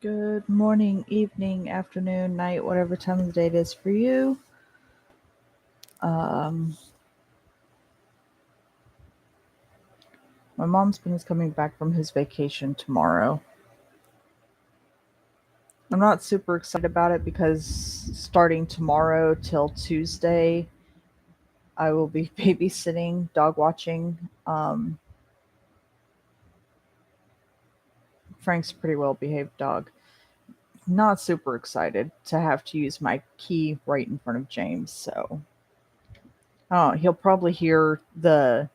Good morning, evening, afternoon, night, whatever time of the day it is for you. Um, my mom's is coming back from his vacation tomorrow. I'm not super excited about it because starting tomorrow till Tuesday, I will be babysitting, dog watching. Frank's a pretty well behaved dog. Not super excited to have to use my key right in front of James, so he'll probably hear the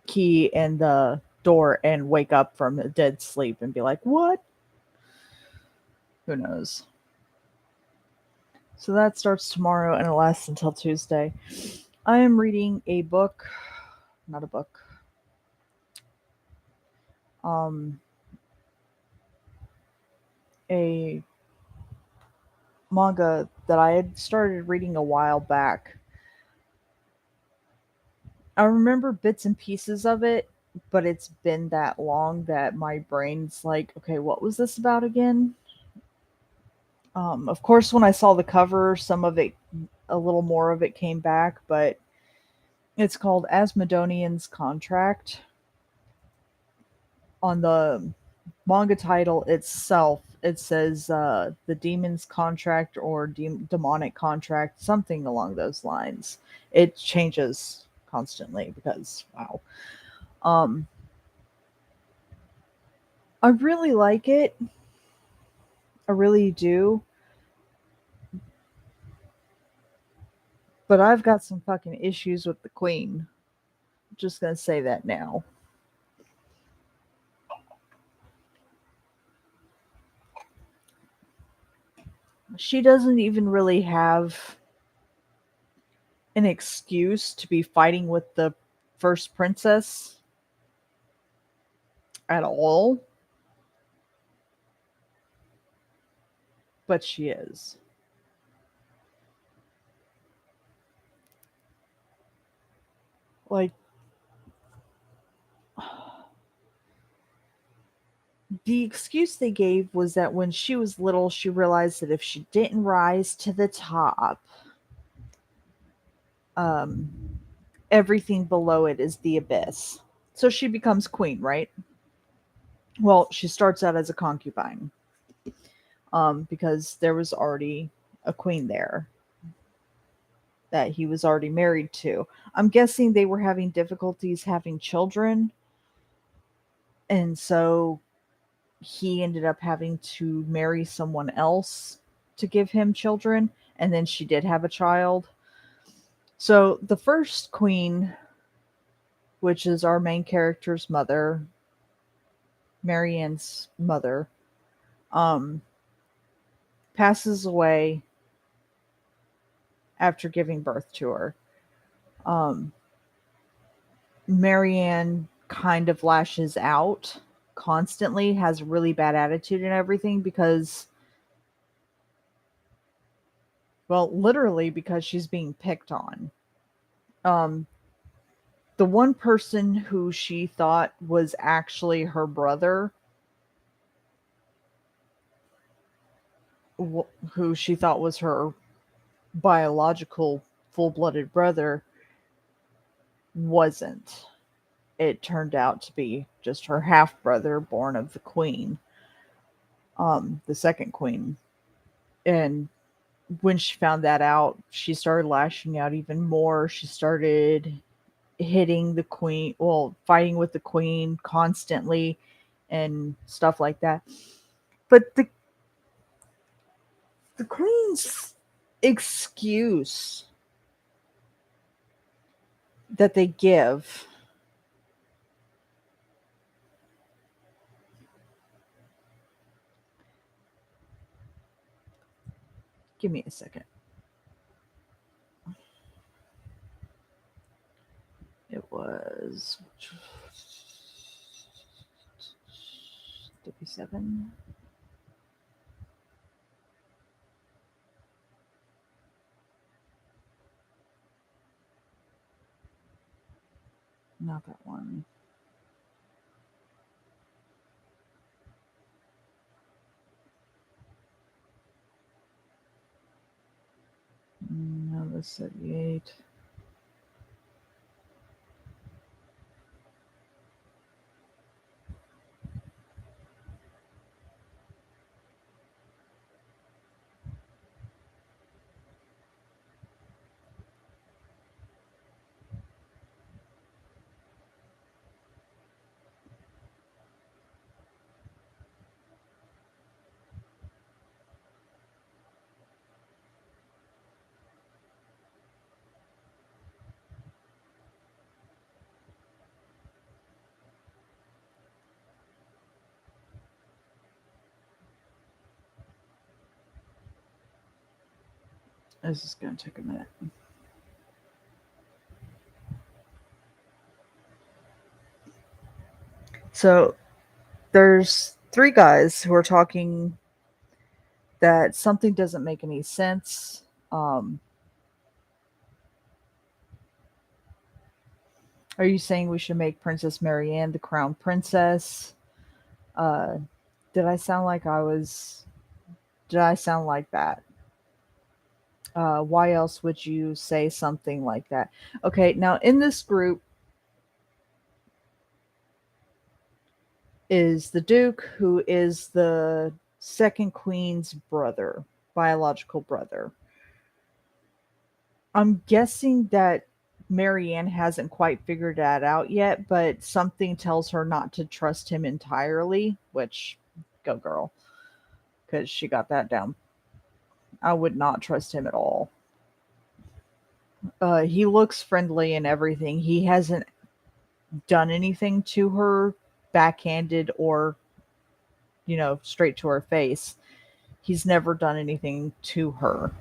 key in the door and wake up from a dead sleep and be like, "What?" Who knows? So that starts tomorrow and it lasts until Tuesday. I am reading a book, not a book, um, a manga that I had started reading a while back. I remember bits and pieces of it, but it's been that long that my brain's like, okay, what was this about again? Of course, when I saw the cover, some of it, a little more of it came back, but it's called Asmodean's Contract. On the manga title itself, it says the Demon's Contract or Demonic Contract, something along those lines. It changes constantly because, wow. Um, I really like it. I really do. But I've got some fucking issues with the Queen. Just gonna say that now. She doesn't even really have an excuse to be fighting with the first princess at all, but she is. Like, the excuse they gave was that when she was little, she realized that if she didn't rise to the top, um, everything below it is the abyss. So she becomes queen, right? Well, she starts out as a concubine, because there was already a queen there that he was already married to. I'm guessing they were having difficulties having children, and so he ended up having to marry someone else to give him children, and then she did have a child. So the first queen, which is our main character's mother, Marianne's mother, um, passes away after giving birth to her. Um, Marianne kind of lashes out constantly, has a really bad attitude and everything because, well, literally because she's being picked on. Um, the one person who she thought was actually her brother, who she thought was her biological full blooded brother, wasn't. It turned out to be just her half brother, born of the queen, the second queen. And when she found that out, she started lashing out even more. She started hitting the queen, well, fighting with the queen constantly and stuff like that. But the queen's excuse that they give, give me a second. It was 57. Not that one. 78. This is going to take a minute. So there's three guys who are talking that something doesn't make any sense. Are you saying we should make Princess Marianne the crown princess? Uh, did I sound like I was? Did I sound like that? Why else would you say something like that? Okay, now in this group is the Duke, who is the second queen's brother, biological brother. I'm guessing that Marianne hasn't quite figured that out yet, but something tells her not to trust him entirely, which, go girl, because she got that down. I would not trust him at all. He looks friendly and everything. He hasn't done anything to her, backhanded or, straight to her face. He's never done anything to her.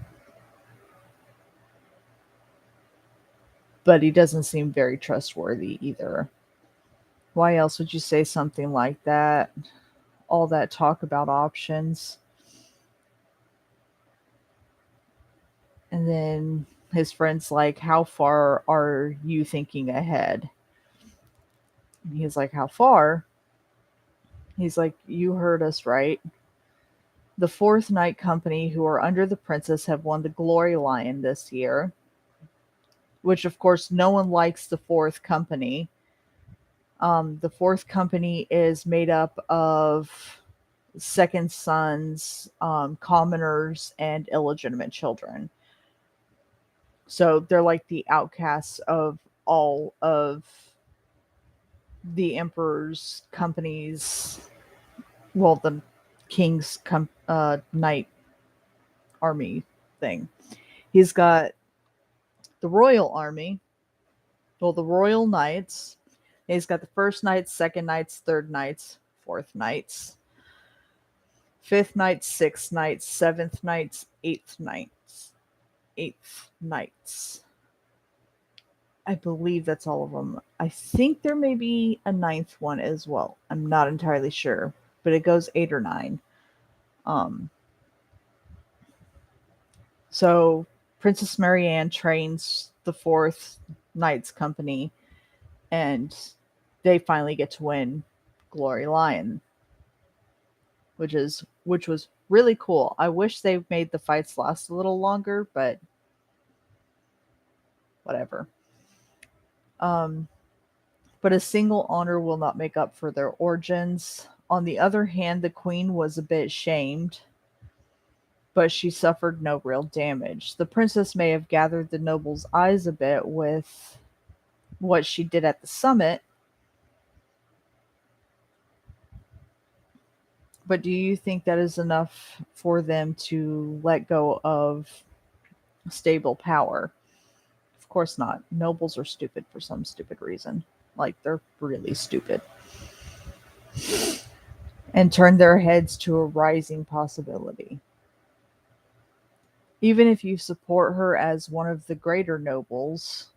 But he doesn't seem very trustworthy either. Why else would you say something like that? All that talk about options. And then his friend's like, how far are you thinking ahead? And he's like, how far? He's like, you heard us right. The Fourth Night Company, who are under the princess, have won the Glory Lion this year. Which, of course, no one likes the Fourth Company. The Fourth Company is made up of second sons, commoners, and illegitimate children. So they're like the outcasts of all of the emperor's companies. Well, the king's knight army thing. He's got the royal army, well, the royal knights. He's got the first knights, second knights, third knights, fourth knights, fifth knights, sixth knights, seventh knights, eighth knights. I believe that's all of them. I think there may be a ninth one as well. I'm not entirely sure, but it goes 8 or 9. So Princess Marianne trains the Fourth Knights Company, and they finally get to win Glory Lion, which was really cool. I wish they made the fights last a little longer, but whatever. But a single honor will not make up for their origins. On the other hand, the queen was a bit shamed, but she suffered no real damage. The princess may have gathered the nobles' eyes a bit with what she did at the summit, but do you think that is enough for them to let go of stable power? Of course not. Nobles are stupid for some stupid reason. Like, they're really stupid. And turn their heads to a rising possibility. Even if you support her as one of the greater nobles,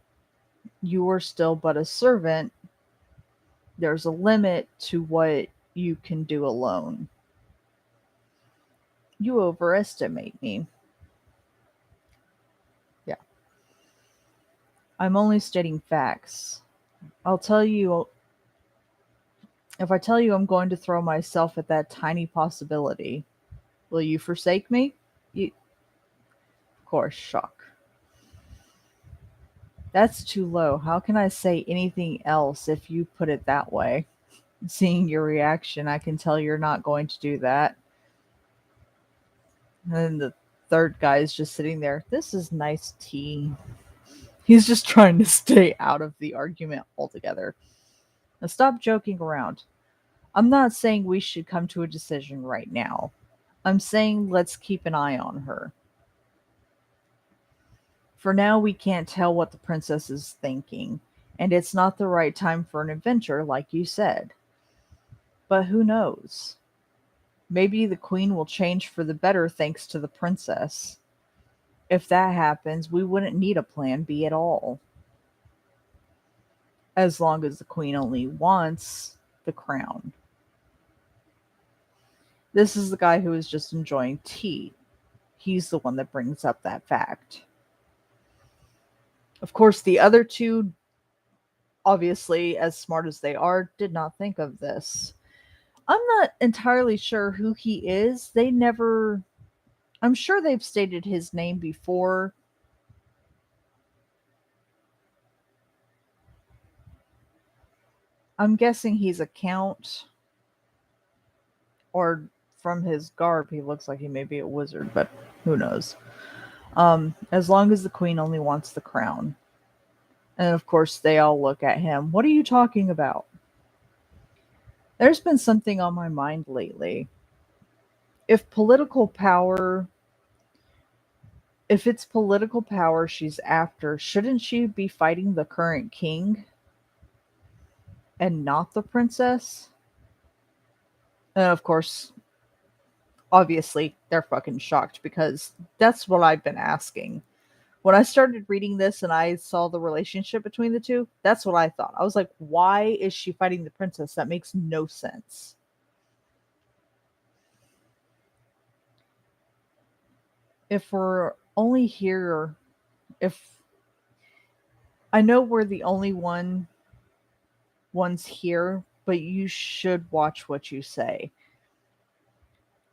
you are still but a servant. There's a limit to what you can do alone. You overestimate me. Yeah. I'm only stating facts. I'll tell you, if I tell you I'm going to throw myself at that tiny possibility, will you forsake me? Of course, shock. That's too low. How can I say anything else if you put it that way? Seeing your reaction, I can tell you're not going to do that. And then the third guy is just sitting there. This is nice tea. He's just trying to stay out of the argument altogether. Now stop joking around. I'm not saying we should come to a decision right now. I'm saying let's keep an eye on her. For now, we can't tell what the princess is thinking, and it's not the right time for an adventure, like you said. But who knows? Maybe the queen will change for the better thanks to the princess. If that happens, we wouldn't need a plan B at all. As long as the queen only wants the crown. This is the guy who is just enjoying tea. He's the one that brings up that fact. Of course, the other two, obviously, as smart as they are, did not think of this. I'm not entirely sure who he is. They never. I'm sure they've stated his name before. I'm guessing he's a count, or from his garb, he looks like he may be a wizard, but who knows? As long as the queen only wants the crown. And of course, they all look at him. What are you talking about? There's been something on my mind lately. If political power, if it's political power she's after, shouldn't she be fighting the current king and not the princess? And of course, obviously, they're fucking shocked because that's what I've been asking. When I started reading this and I saw the relationship between the two, that's what I thought. I was like, why is she fighting the princess? That makes no sense. If we're only here, if I know we're the only ones here, but you should watch what you say.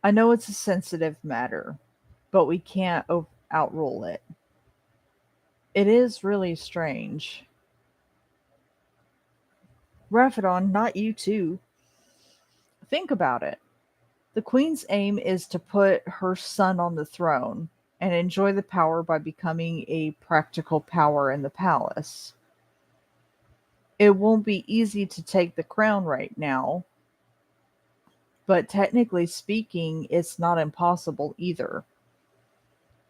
I know it's a sensitive matter, but we can't outrule it. It is really strange. Raphodon, not you too. Think about it. The queen's aim is to put her son on the throne and enjoy the power by becoming a practical power in the palace. It won't be easy to take the crown right now, but technically speaking, it's not impossible either.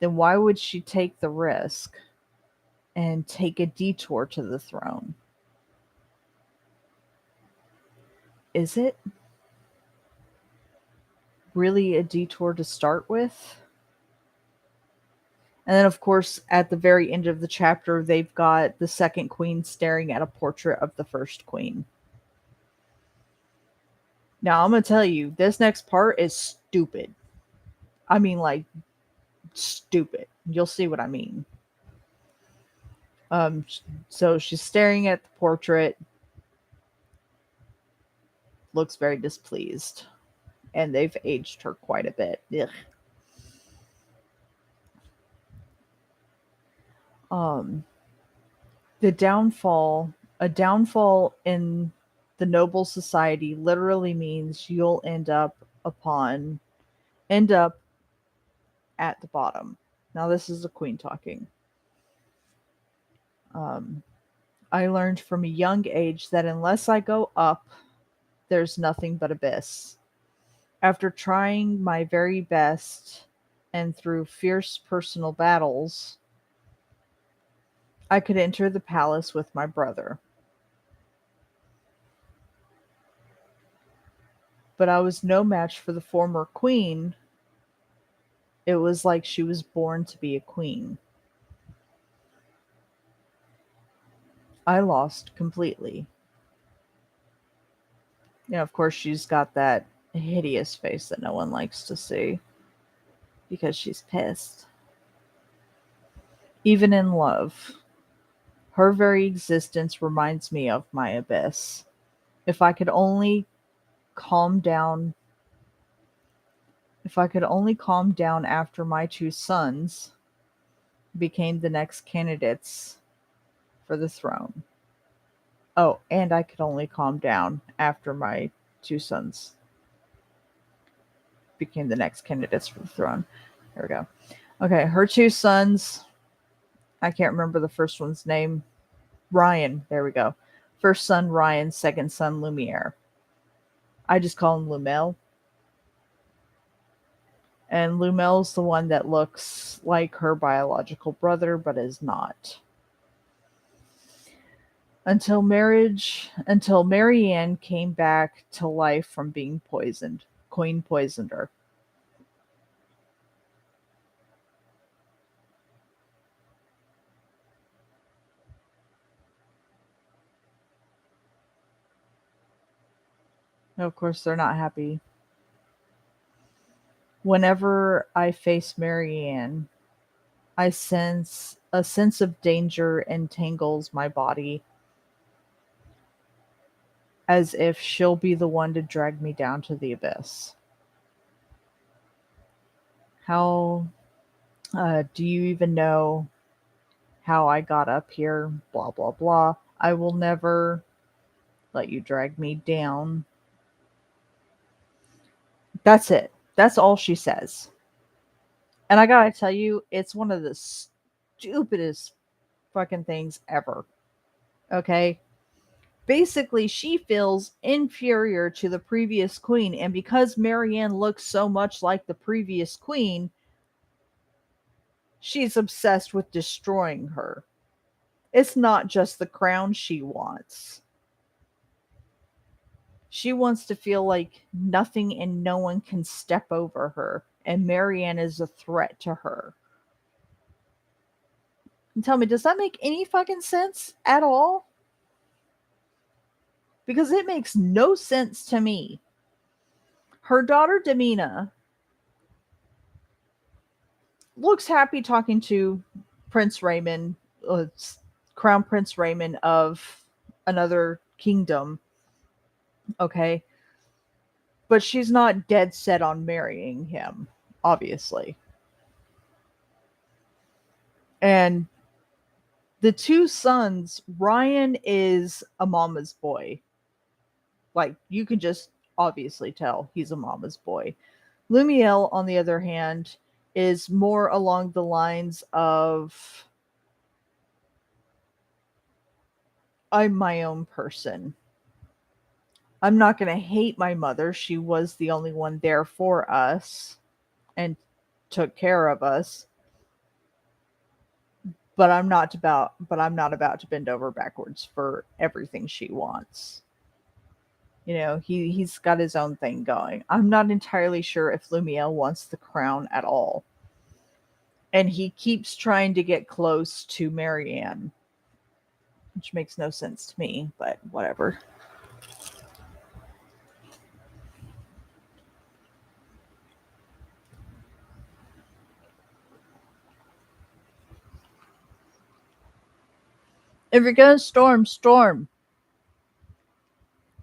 Then why would she take the risk and take a detour to the throne? Is it really a detour to start with? And then, of course, at the very end of the chapter, they've got the second queen staring at a portrait of the first queen. Now, I'm going to tell you, this next part is stupid. I mean, like, stupid. You'll see what I mean. Um, so she's staring at the portrait, looks very displeased, and they've aged her quite a bit. Ugh. Um, the downfall, a downfall in the noble society literally means you'll end up at the bottom. Now this is the queen talking. Um, I learned from a young age that unless I go up, there's nothing but abyss. After trying my very best and through fierce personal battles, I could enter the palace with my brother. But I was no match for the former queen. It was like she was born to be a queen. I lost completely. Of course, she's got that hideous face that no one likes to see because she's pissed. Even in love, her very existence reminds me of my abyss. If I could only calm down, if I could only calm down after my two sons became the next candidates for the throne. Oh, and I could only calm down after my two sons became the next candidates for the throne. There we go. Okay, her two sons. I can't remember the first one's name. Ryan. There we go. First son Ryan, second son Lumiere. I just call him Lumel. And Lumel's the one that looks like her biological brother, but is not. Until Marianne came back to life from being poisoned. Queen poisoned her. Of course, they're not happy. Whenever I face Marianne, I sense a sense of danger entangles my body as if she'll be the one to drag me down to the abyss. How do you even know how I got up here? Blah, blah, blah. I will never let you drag me down. That's it. That's all she says. And I gotta tell you, it's one of the stupidest fucking things ever. Okay? Basically, she feels inferior to the previous queen, and because Marianne looks so much like the previous queen, she's obsessed with destroying her. It's not just the crown she wants. She wants to feel like nothing and no one can step over her, and Marianne is a threat to her. And tell me, does that make any fucking sense at all? Because it makes no sense to me. Her daughter Demina looks happy talking to Prince Raymond, Crown Prince Raymond of another kingdom. Okay. But she's not dead set on marrying him, obviously. And the two sons, Ryan is a mama's boy. Like, you can just obviously tell he's a mama's boy. Lumiel, on the other hand, is more along the lines of I'm my own person. I'm not going to hate my mother. She was the only one there for us and took care of us. But I'm not about to bend over backwards for everything she wants. You know, he's got his own thing going. I'm not entirely sure if Lumiel wants the crown at all. And he keeps trying to get close to Marianne, which makes no sense to me, but whatever. If you're gonna storm, storm.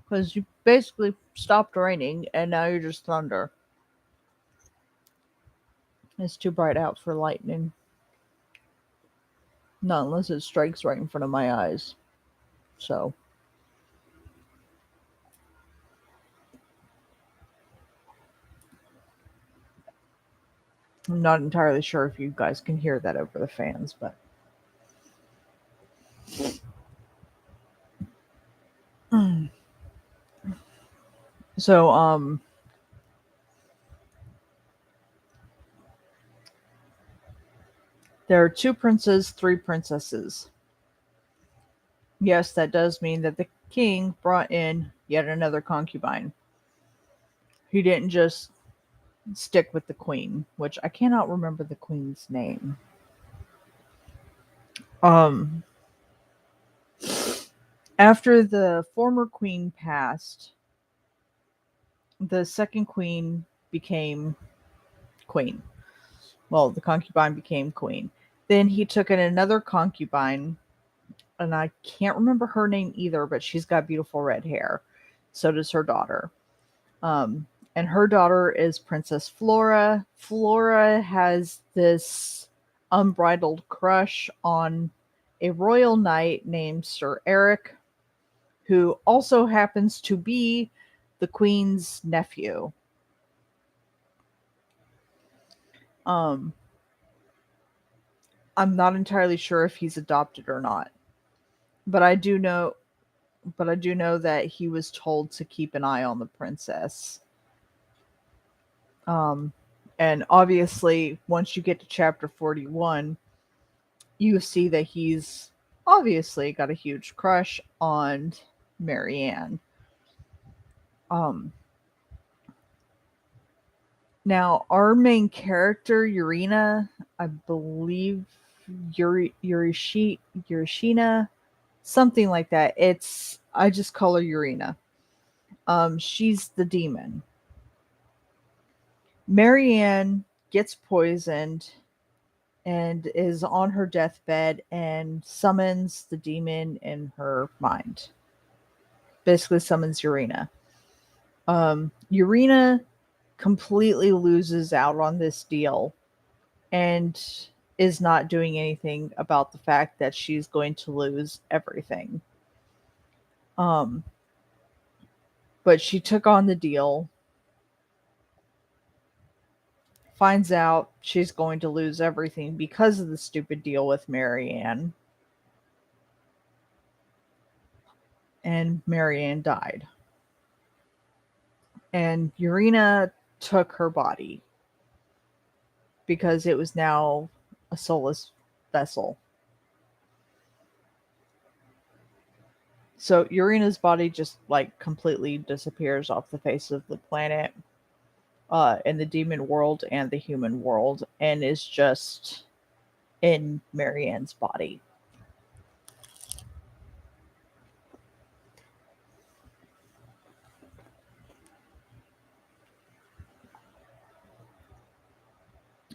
Because you basically stopped raining and now you're just thunder. It's too bright out for lightning. Not unless it strikes right in front of my eyes. So. I'm not entirely sure if you guys can hear that over the fans, but. So, there are two princes, three princesses. Yes, that does mean that the king brought in yet another concubine. He didn't just stick with the queen, which I cannot remember the queen's name. After the former queen passed, the second queen became queen. Well, the concubine became queen. Then he took in another concubine, and I can't remember her name either, but she's got beautiful red hair. So does her daughter. And her daughter is Princess Flora. Flora has this unbridled crush on a royal knight named Sir Eric, who also happens to be the queen's nephew. Um, I'm not entirely sure if he's adopted or not, but I do know that he was told to keep an eye on the princess. Um, and obviously, once you get to chapter 41, you see that he's obviously got a huge crush on Marianne. Um, Now, our main character, Urina, I believe Urishina, something like that. I just call her Urina. She's the demon. Marianne gets poisoned and is on her deathbed and summons the demon in her mind. Basically summons Urina. Urina completely loses out on this deal and is not doing anything about the fact that she's going to lose everything. Um, but she took on the deal, finds out she's going to lose everything because of the stupid deal with Marianne, and Marianne died. And Urina took her body because it was now a soulless vessel. So Urina's body just like completely disappears off the face of the planet, in the demon world and the human world, and is just in Marianne's body.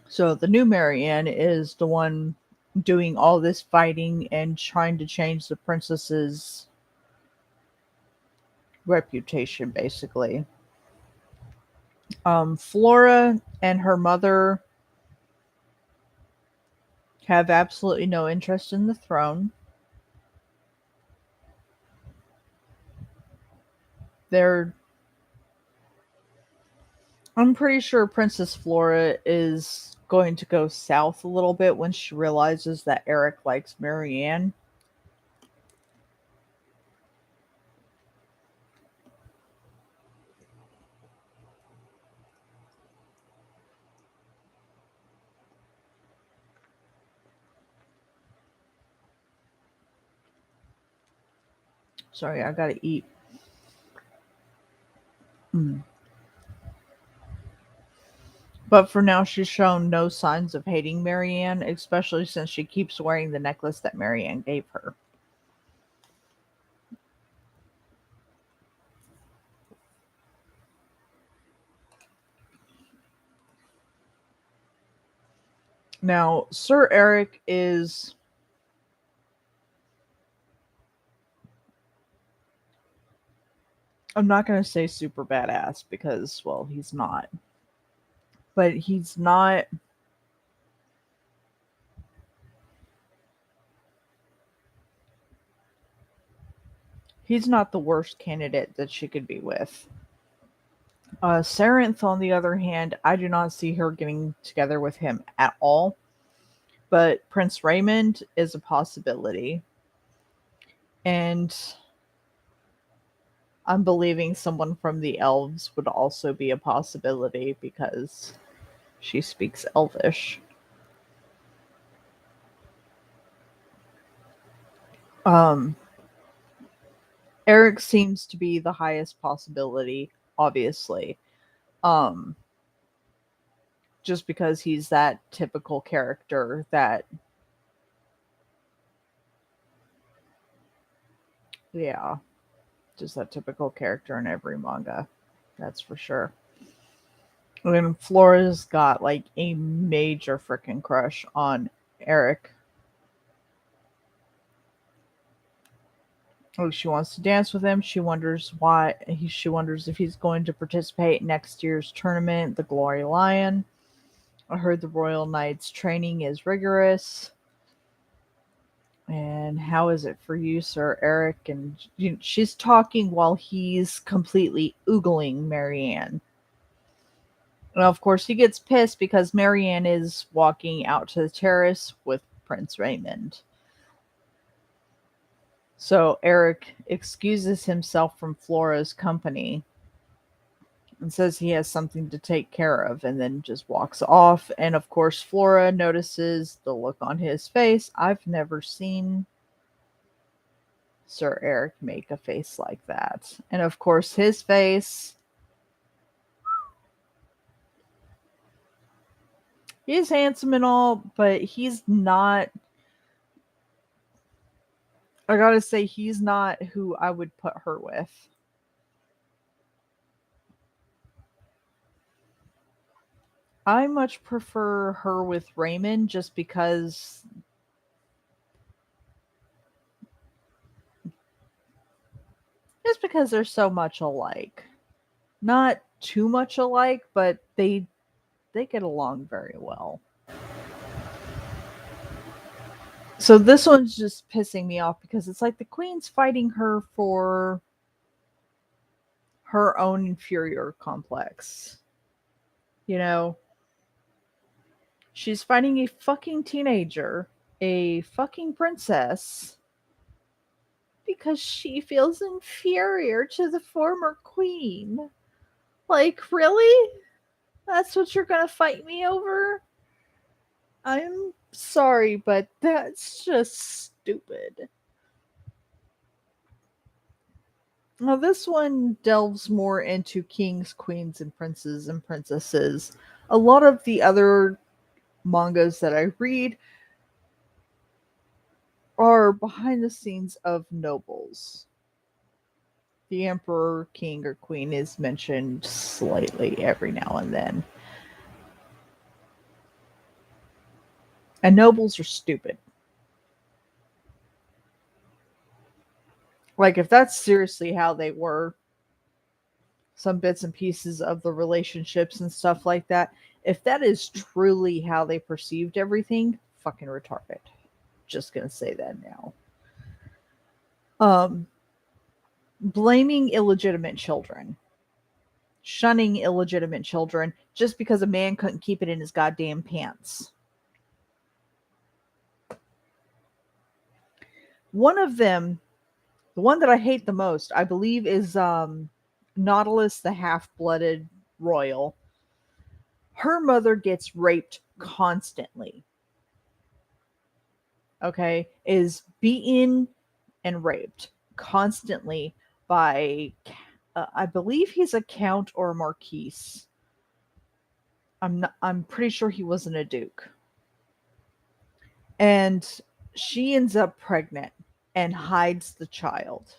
So the new Marianne is the one doing all this fighting and trying to change the princess's reputation, basically. Flora and her mother have absolutely no interest in the throne. They're I'm pretty sure Princess Flora is going to go south a little bit when she realizes that Eric likes Marianne. Sorry, I gotta eat. Mm. But for now, she's shown no signs of hating Marianne, especially since she keeps wearing the necklace that Marianne gave her. Now, Sir Eric is. I'm not going to say super badass because, well, he's not. But he's not. He's not the worst candidate that she could be with. Sarenth, on the other hand, I do not see her getting together with him at all. But Prince Raymond is a possibility. And I'm believing someone from the elves would also be a possibility because she speaks Elvish. Um, Eric seems to be the highest possibility, obviously. Um, just because he's that typical character that, yeah, just that typical character in every manga. That's for sure. I mean, Flora's got like a major freaking crush on Eric. Oh, she wants to dance with him. She wonders why. She wonders if he's going to participate in next year's tournament, the Glory Lion. I heard the Royal Knight's training is rigorous. And how is it for you, Sir Eric? And she's talking while he's completely oogling Marianne. And of course, he gets pissed because Marianne is walking out to the terrace with Prince Raymond. So Eric excuses himself from Flora's company and says he has something to take care of, and then just walks off. And of course, Flora notices the look on his face. I've never seen Sir Eric make a face like that. And of course, his face, he's handsome and all, but he's not, I gotta say, he's not who I would put her with. I much prefer her with Raymond just because they're so much alike. Not too much alike, but they get along very well. So this one's just pissing me off because it's like the queen's fighting her for her own inferior complex. You know, she's fighting a fucking teenager, a fucking princess, because she feels inferior to the former queen. Like, really? That's what you're gonna fight me over? I'm sorry, but that's just stupid. Now, this one delves more into kings, queens, and princes and princesses. A lot of the other mangas that I read are behind the scenes of nobles. The emperor, king, or queen is mentioned slightly every now and then. And nobles are stupid. Like, if that's seriously how they were, some bits and pieces of the relationships and stuff like that, if that is truly how they perceived everything, fucking retarded. Just gonna say that now. Um, Blaming illegitimate children, shunning illegitimate children just because a man couldn't keep it in his goddamn pants. One of them, the one that I hate the most, I believe, is Nautilus, the half-blooded royal. Her mother gets raped constantly. Okay, is beaten and raped constantly by, I believe he's a count or a marquis. I'm pretty sure he wasn't a duke. And she ends up pregnant and hides the child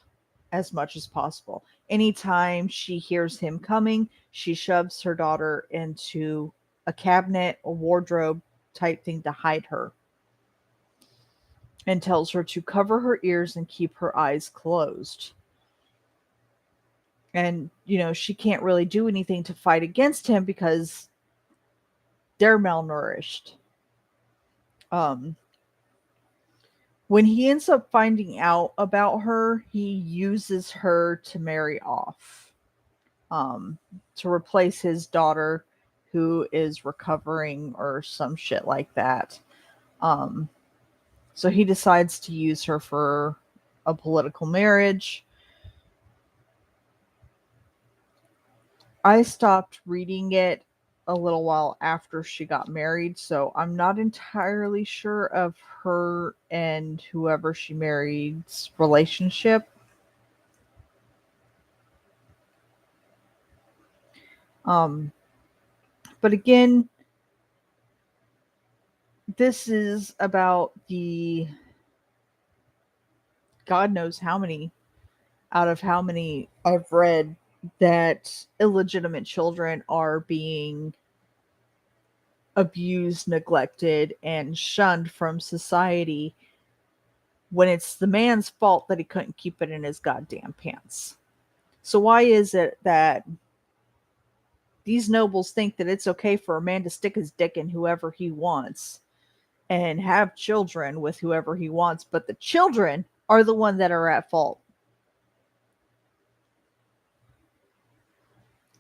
as much as possible. Anytime she hears him coming, she shoves her daughter into a cabinet, a wardrobe type thing to hide her, and tells her to cover her ears and keep her eyes closed. And, she can't really do anything to fight against him because they're malnourished. Um, when he ends up finding out about her, he uses her to marry off, um, to replace his daughter who is recovering or some shit like that. Um, so he decides to use her for a political marriage. I stopped reading it a little while after she got married, so I'm not entirely sure of her and whoever she married's relationship. Um, but again, this is about the God knows how many out of how many I've read that illegitimate children are being abused, neglected, and shunned from society when it's the man's fault that he couldn't keep it in his goddamn pants. So why is it that these nobles think that it's okay for a man to stick his dick in whoever he wants, and have children with whoever he wants, but the children are the one that are at fault.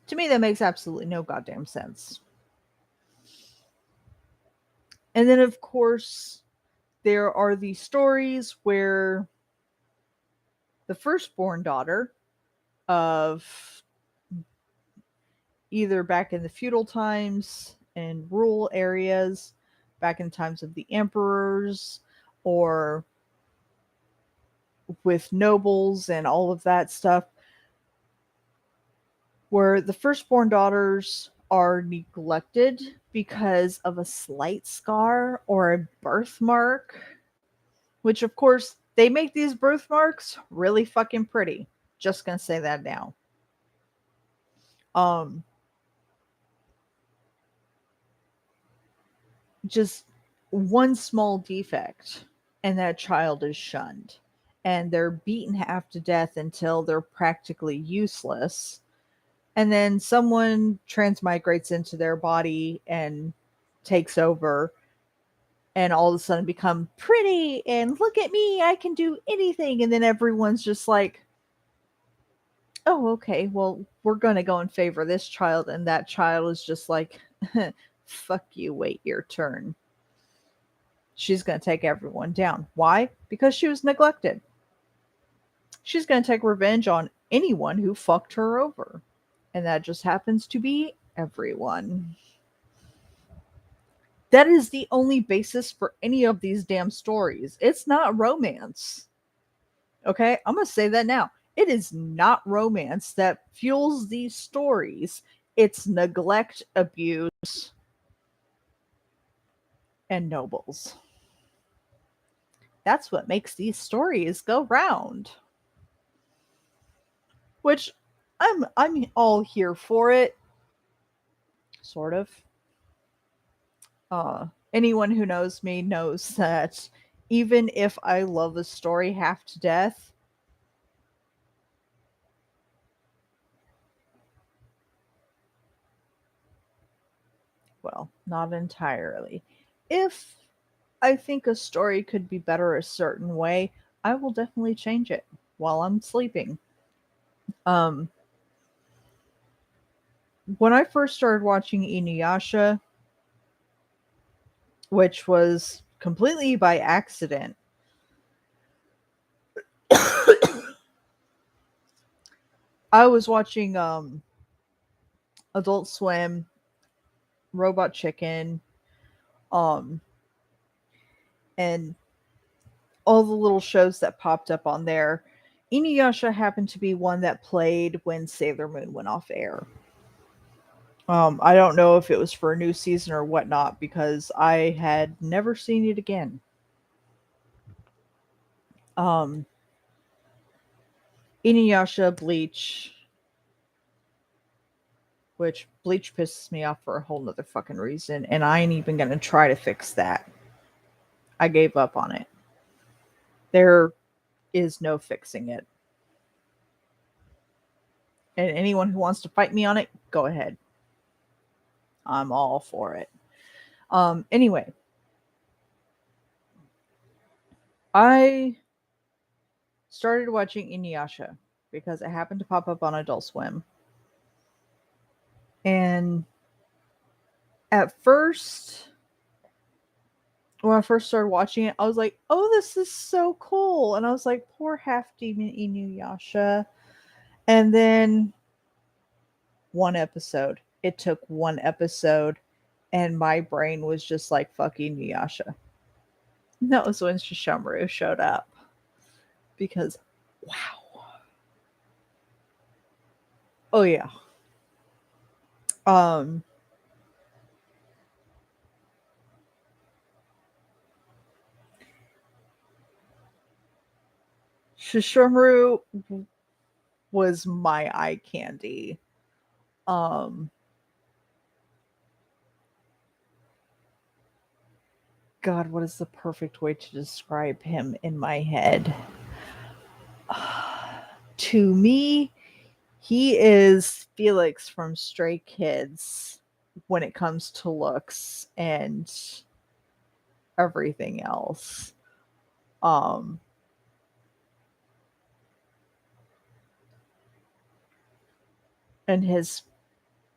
To me, that makes absolutely no goddamn sense. And then, of course, there are these stories where the firstborn daughter of either back in the feudal times in rural areas, back in times of the emperors, or with nobles and all of that stuff, where the firstborn daughters are neglected because of a slight scar or a birthmark, which, of course, they make these birthmarks really fucking pretty. Just gonna say that now. Um, just one small defect, and that child is shunned. And they're beaten half to death until they're practically useless. And then someone transmigrates into their body and takes over, and all of a sudden become pretty and look at me, I can do anything. And then everyone's just like, oh, okay, well, we're going to go and favor this child. And that child is just like, fuck you, wait your turn. She's going to take everyone down. Why? Because she was neglected. She's going to take revenge on anyone who fucked her over. And that just happens to be everyone. That is the only basis for any of these damn stories. It's not romance. Okay? I'm going to say that now. It is not romance that fuels these stories. It's neglect, abuse, and nobles. That's what makes these stories go round. Which I'm all here for it. Sort of. Anyone who knows me knows that even if I love a story half to death, well, not entirely. If I think a story could be better a certain way, I will definitely change it while I'm sleeping. Um, when I first started watching Inuyasha, which was completely by accident, I was watching Adult Swim, Robot Chicken, um, and all the little shows that popped up on there. Inuyasha happened to be one that played when Sailor Moon went off air. I don't know if it was for a new season or whatnot because I had never seen it again. Um, Inuyasha, Bleach, which Bleach pisses me off for a whole nother fucking reason, and I ain't even gonna try to fix that. I gave up on it. There is no fixing it. And anyone who wants to fight me on it, go ahead. I'm all for it. Anyway, I started watching Inuyasha because it happened to pop up on Adult Swim. And at first, when I first started watching it, I was like, oh, this is so cool. And I was like, poor half demon Inuyasha. And then one episode. It took one episode, and my brain was just like, fuck Inuyasha. And that was when Shishomaru showed up. Because, wow. Oh, yeah. Shishomaru was my eye candy. God, what is the perfect way to describe him in my head? To me, he is Felix from Stray Kids when it comes to looks and everything else. Um, and his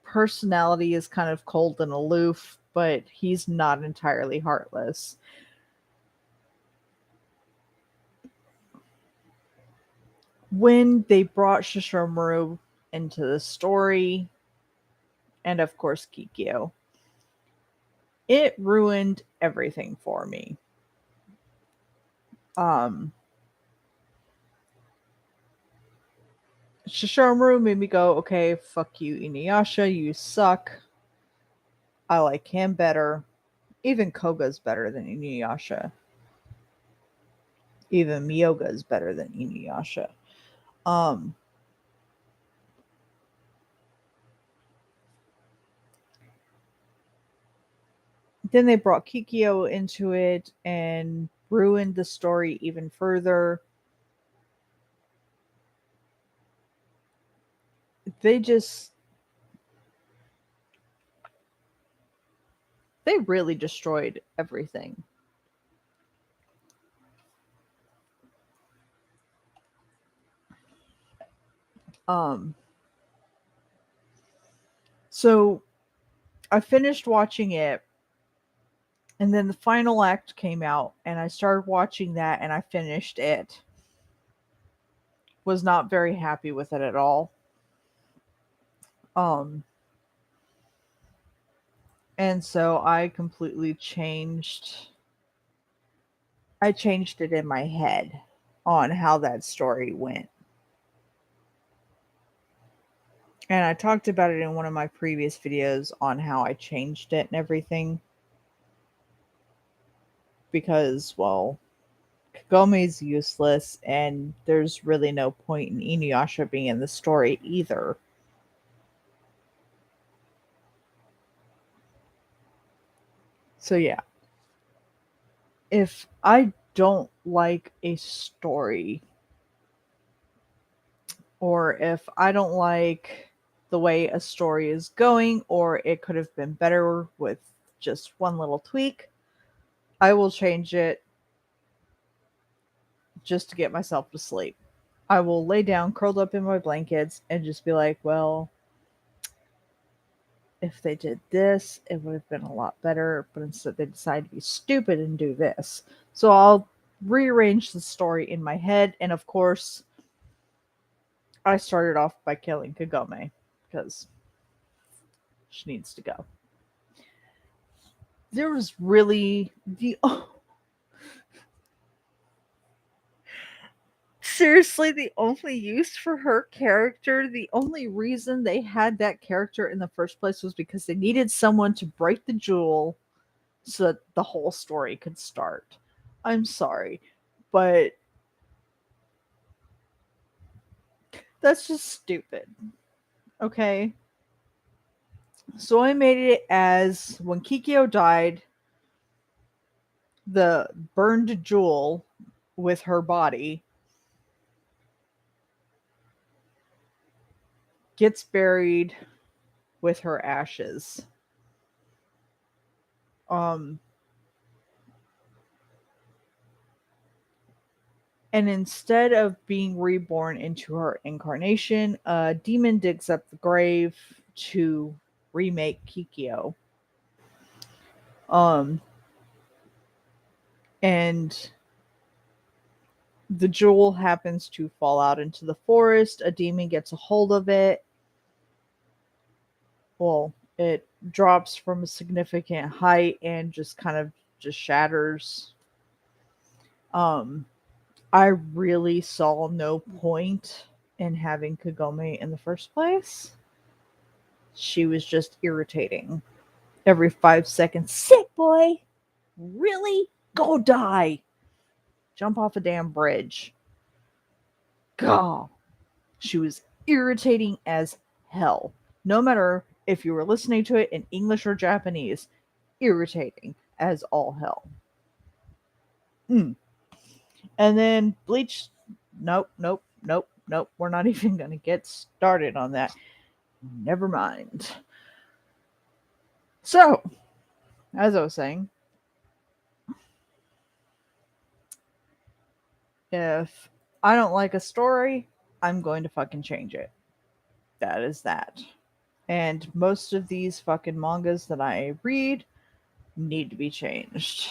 personality is kind of cold and aloof, but he's not entirely heartless. When they brought Shishomaru into the story, and of course Kikyo, it ruined everything for me. Um, Shishomaru made me go, okay, fuck you, Inuyasha, you suck. I like him better. Even Koga's better than Inuyasha. Even Miyoga is better than Inuyasha. Um, then they brought Kikyo into it and ruined the story even further. They just they really destroyed everything. Um so I finished watching it, and then the final act came out, and I started watching that, and I finished it. Was not very happy with it at all. Um and so I changed it in my head on how that story went. And I talked about it in one of my previous videos on how I changed it and everything. Because, well, Kagome's useless, and there's really no point in Inuyasha being in the story either. So, yeah. If I don't like a story, or if I don't like the way a story is going, or it could have been better with just one little tweak, I will change it just to get myself to sleep. I will lay down curled up in my blankets and just be like, well, if they did this, it would have been a lot better, but instead they decided to be stupid and do this. So I'll rearrange the story in my head, and of course, I started off by killing Kagome because she needs to go. There was really the seriously the only use for her character, the only reason they had that character in the first place was because they needed someone to break the jewel so that the whole story could start. I'm sorry, but that's just stupid. Okay. So I made it as when Kikyo died, the burned jewel with her body gets buried with her ashes. Um and instead of being reborn into her incarnation, a demon digs up the grave to remake Kikyo. Um and the jewel happens to fall out into the forest. A demon gets a hold of it. Well, it drops from a significant height and just kind of just shatters. Um, I really saw no point in having Kagome in the first place. She was just irritating. Every 5 seconds, sick boy, really? Go die. Jump off a damn bridge. God. She was irritating as hell. No matter if you were listening to it in English or Japanese, irritating as all hell. Mm. And then Bleach, nope, nope, nope, nope. We're not even going to get started on that. Never mind. So, as I was saying, If I don't like a story, I'm going to fucking change it. That is that. And most of these fucking mangas that I read need to be changed.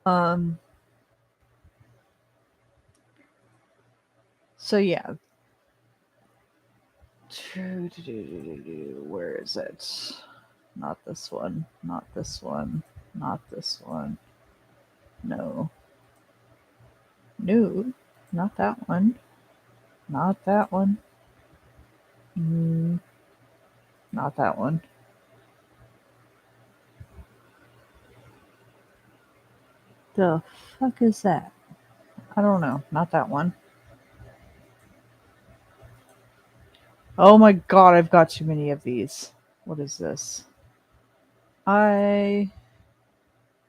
Um so yeah. Where is it? Not this one. Not this one. Not this one. No. No. Not that one. Not that one. Mm, not that one. The fuck is that? I don't know. Not that one. Oh my god, I've got too many of these. What is this? I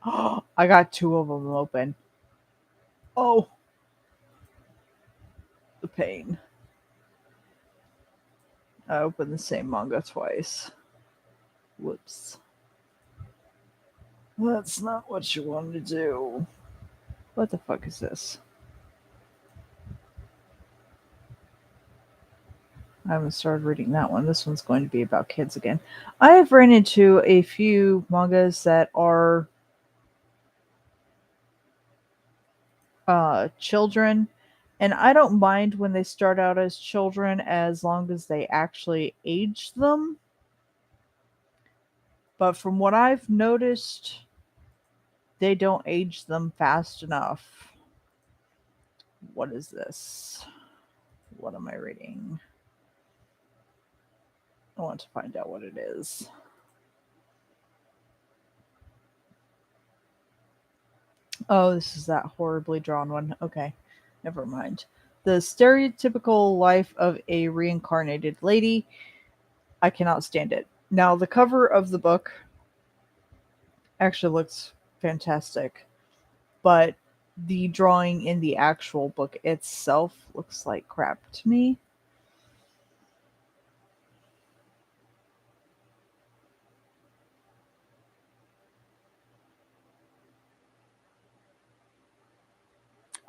I got two of them open. Oh, the pain. I opened the same manga twice. Whoops. That's not what you wanted to do. What the fuck is this? I haven't started reading that one. This one's going to be about kids again. I have ran into a few mangas that are children, and I don't mind when they start out as children as long as they actually age them. But from what I've noticed, they don't age them fast enough. What is this? What am I reading? I want to find out what it is. Oh, this is that horribly drawn one. Okay, never mind. The stereotypical life of a reincarnated lady. I cannot stand it. Now, the cover of the book actually looks fantastic, but the drawing in the actual book itself looks like crap to me.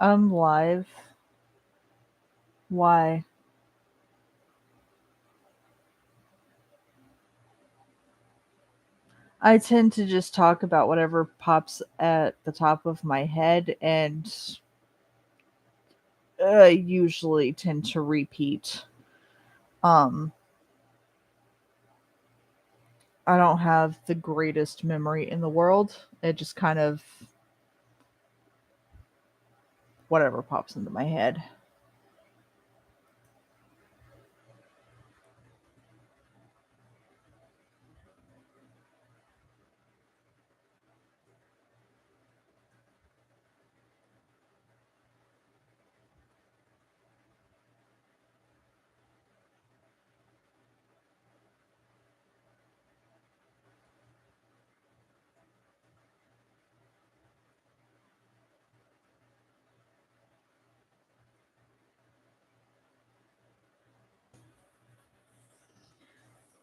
I'm live. Why? I tend to just talk about whatever pops at the top of my head, and I usually tend to repeat. Um, I don't have the greatest memory in the world. It just kind of whatever pops into my head.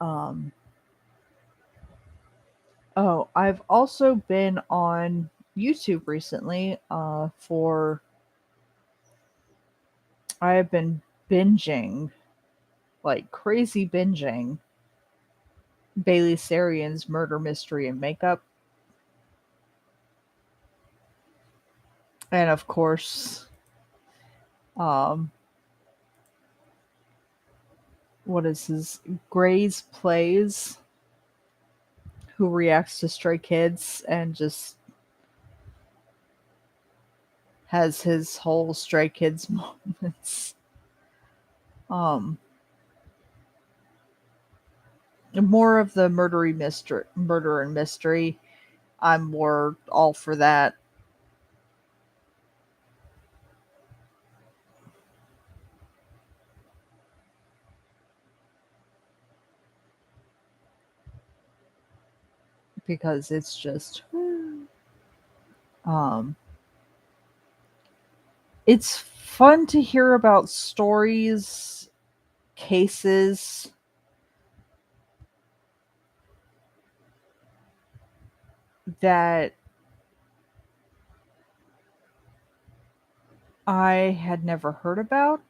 Um, oh, I've also been on YouTube recently. I have been binging like crazy binging Bailey Sarian's Murder Mystery and Makeup, and of course, um, what is his Gray's Plays, who reacts to Stray Kids and just has his whole Stray Kids moments. Um, more of the murder and mystery. I'm more all for that because it's just um it's fun to hear about stories, cases that I had never heard about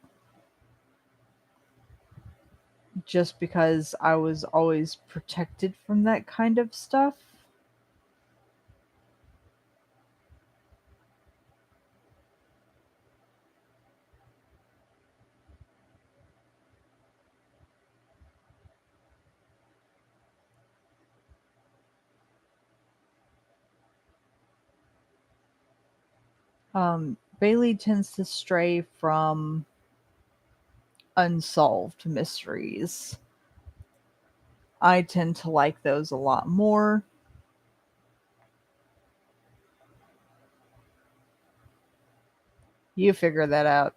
just because I was always protected from that kind of stuff. Bailey tends to stray from unsolved mysteries. I tend to like those a lot more. You figure that out.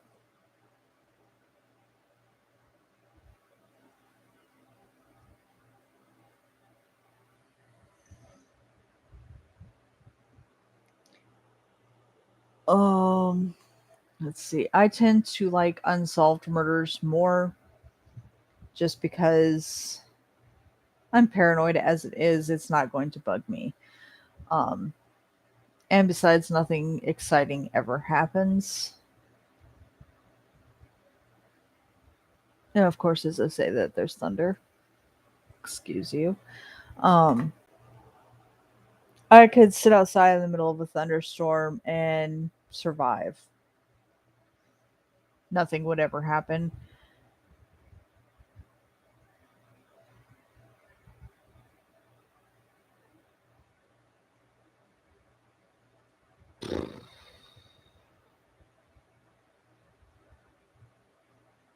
Um, let's see. I tend to like unsolved murders more just because I'm paranoid as it is, it's not going to bug me. Um, and besides, nothing exciting ever happens. And of course, as I say that, there's thunder. Excuse you. Um, I could sit outside in the middle of a thunderstorm and survive. Nothing would ever happen.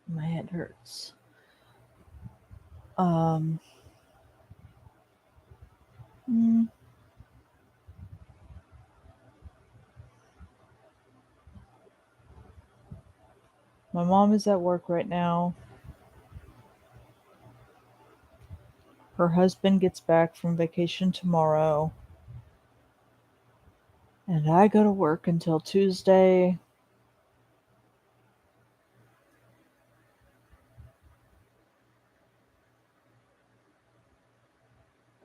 My head hurts. Um, mm, my mom is at work right now. Her husband gets back from vacation tomorrow. And I go to work until Tuesday.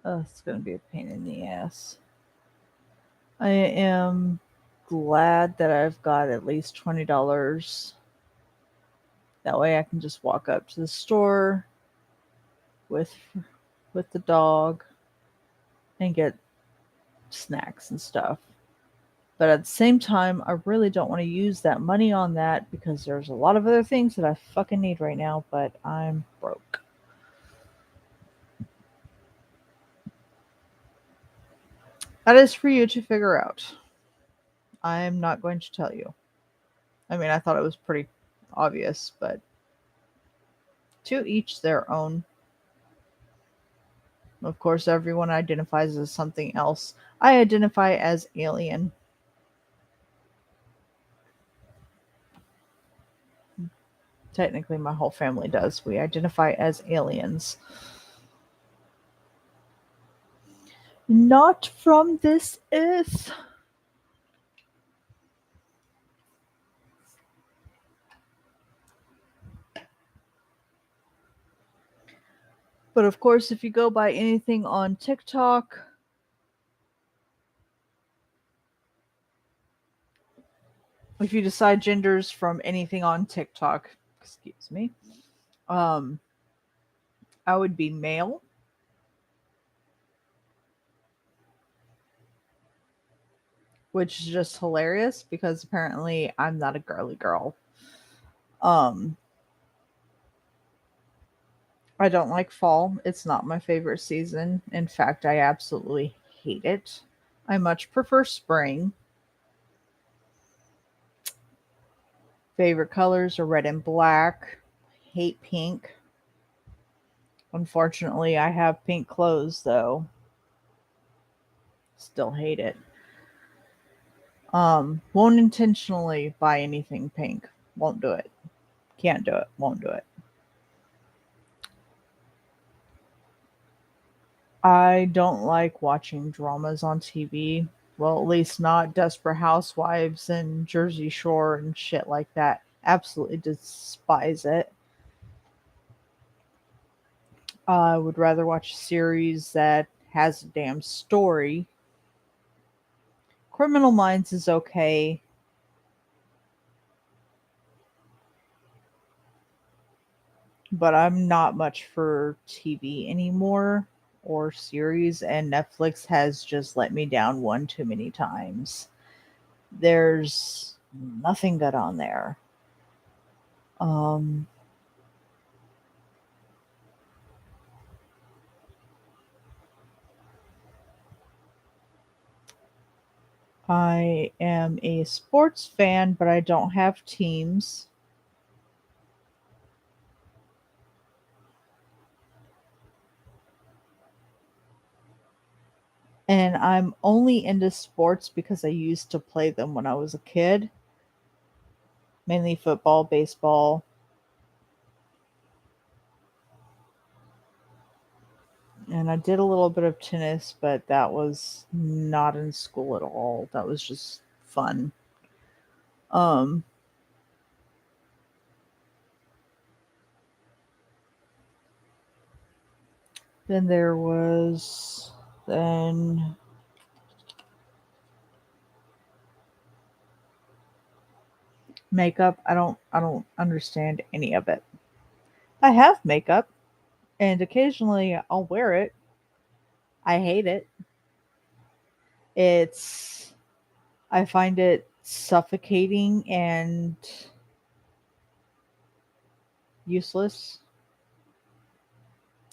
Oh, it's going to be a pain in the ass. I am glad that I've got at least $20. That way I can just walk up to the store with the dog and get snacks and stuff. But at the same time, I really don't want to use that money on that because there's a lot of other things that I fucking need right now, but I'm broke. That is for you to figure out. I'm not going to tell you. I mean, I thought it was pretty obvious, but to each their own. Of course, everyone identifies as something else. I identify as alien. Technically, my whole family does. We identify as aliens. Not from this earth. But of course, if you go by anything on TikTok, if you decide genders from anything on TikTok, excuse me, um, I would be male, which is just hilarious because apparently I'm not a girly girl. Um, I don't like fall. It's not my favorite season. In fact, I absolutely hate it. I much prefer spring. Favorite colors are red and black. Hate pink. Unfortunately, I have pink clothes though. Still hate it. Won't intentionally buy anything pink. Won't do it. Can't do it. Won't do it. I don't like watching dramas on TV. Well, at least not Desperate Housewives and Jersey Shore and shit like that. Absolutely despise it. I would rather watch a series that has a damn story. Criminal Minds is okay, but I'm not much for TV anymore or series, and Netflix has just let me down one too many times. There's nothing good on there. Um, I am a sports fan, but I don't have teams. And I'm only into sports because I used to play them when I was a kid, mainly football, baseball, and I did a little bit of tennis, but that was not in school at all. That was just fun. Um, then there was then makeup. I don't understand any of it. I have makeup and occasionally I'll wear it. I hate it. It's I find it suffocating and useless.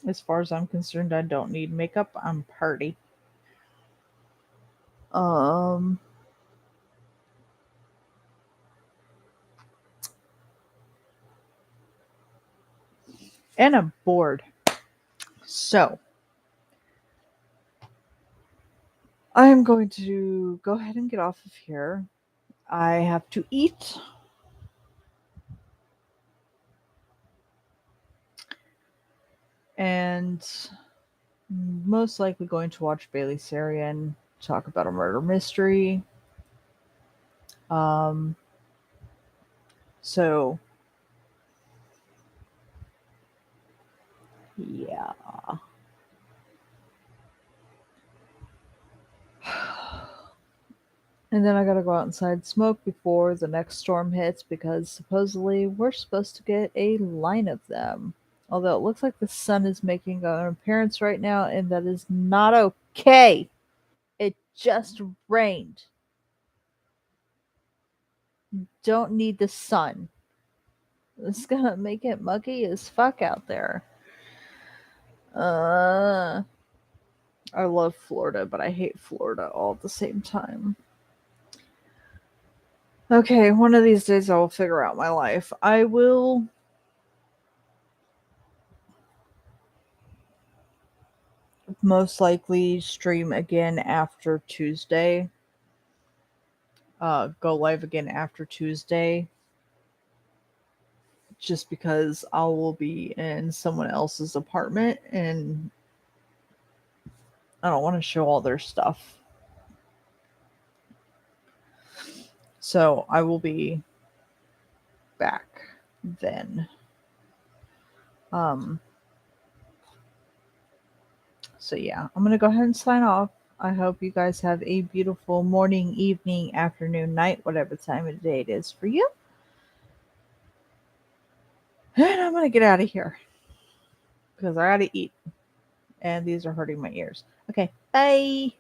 As far as I'm concerned, I don't need makeup. I'm party. Um, and I'm bored. So I am going to go ahead and get off of here. I have to eat, and most likely going to watch Bailey Sarian talk about a murder mystery. Um, so yeah. And then I gotta go outside and smoke before the next storm hits because supposedly we're supposed to get a line of them. Although it looks like the sun is making an appearance right now, and that is not okay. It just rained. Don't need the sun. It's gonna make it muggy as fuck out there. Uh, I love Florida, but I hate Florida all at the same time. Okay, one of these days I will figure out my life. I will most likely stream again after Tuesday. Go live again after Tuesday, just because I will be in someone else's apartment and I don't want to show all their stuff. So I will be back then. Um, so yeah, I'm gonna go ahead and sign off. I hope you guys have a beautiful morning, evening, afternoon, night, whatever time of the day it is for you. And I'm gonna get out of here because I gotta eat and these are hurting my ears. Okay, bye.